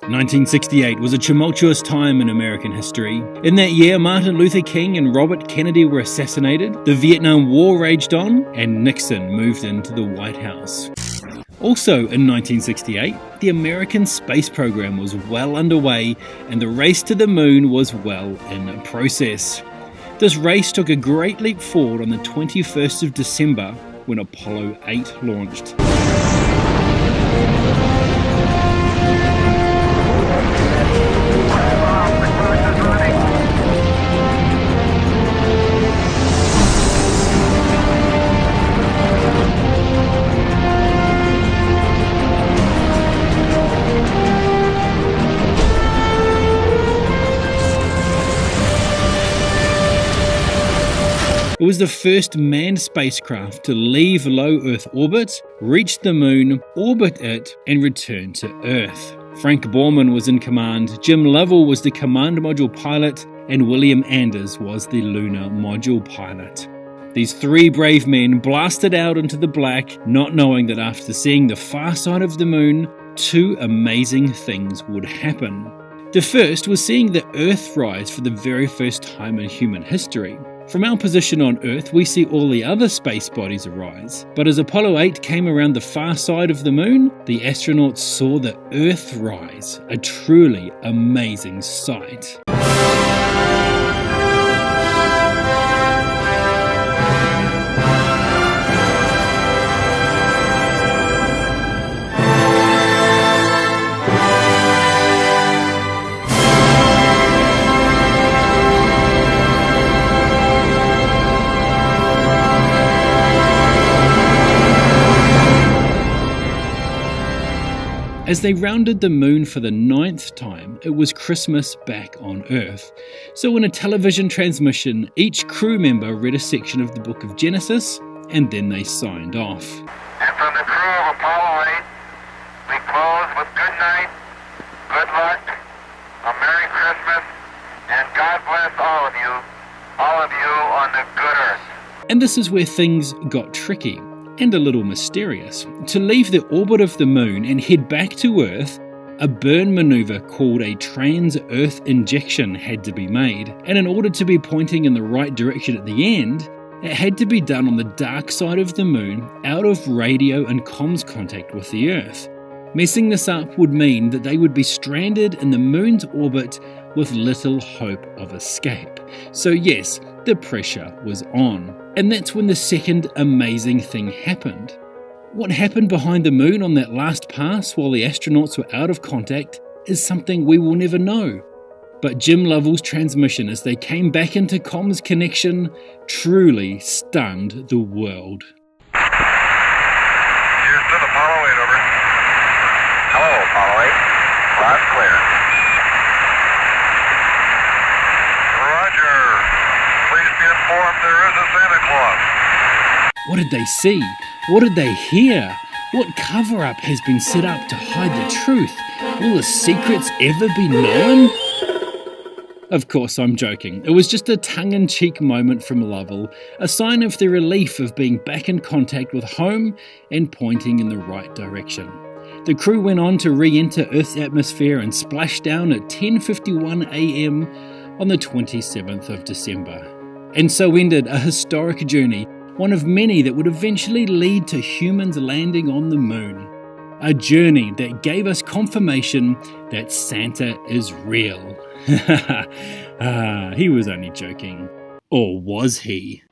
1968 was a tumultuous time in American history. In that year, Martin Luther King and Robert Kennedy were assassinated, the Vietnam War raged on, and Nixon moved into the White House. Also in 1968, the American space program was well underway and the race to the moon was well in process. This race took a great leap forward on the 21st of December when Apollo 8 launched. It was the first manned spacecraft to leave low Earth orbit, reach the moon, orbit it, and return to Earth. Frank Borman was in command, Jim Lovell was the command module pilot, and William Anders was the lunar module pilot. These three brave men blasted out into the black, not knowing that after seeing the far side of the moon, two amazing things would happen. The first was seeing the Earth rise for the very first time in human history. From our position on Earth, we see all the other space bodies arise. But as Apollo 8 came around the far side of the moon, the astronauts saw the Earth rise, a truly amazing sight. As they rounded the moon for the 9th time, it was Christmas back on Earth. So in a television transmission, each crew member read a section of the book of Genesis, and then they signed off. And from the crew of Apollo 8, we close with good night, good luck, a Merry Christmas, and God bless all of you on the good Earth. And this is where things got tricky. And a little mysterious. To leave the orbit of the moon and head back to Earth, a burn maneuver called a trans-Earth injection had to be made, and in order to be pointing in the right direction at the end, it had to be done on the dark side of the moon, out of radio and comms contact with the Earth. Messing this up would mean that they would be stranded in the moon's orbit with little hope of escape. So yes, the pressure was on. And that's when the second amazing thing happened. What happened behind the moon on that last pass while the astronauts were out of contact is something we will never know. But Jim Lovell's transmission as they came back into comms connection truly stunned the world. Houston, Apollo 8, over. Hello, Apollo 8. Loud clear. Roger. Please be informed there is a Santa Claus. What did they see? What did they hear? What cover-up has been set up to hide the truth? Will the secrets ever be known? Of course, I'm joking. It was just a tongue-in-cheek moment from Lovell, a sign of the relief of being back in contact with home and pointing in the right direction. The crew went on to re-enter Earth's atmosphere and splash down at 10:51 a.m. on the 27th of December. And so ended a historic journey, one of many that would eventually lead to humans landing on the moon. A journey that gave us confirmation that Santa is real. He was only joking. Or was he?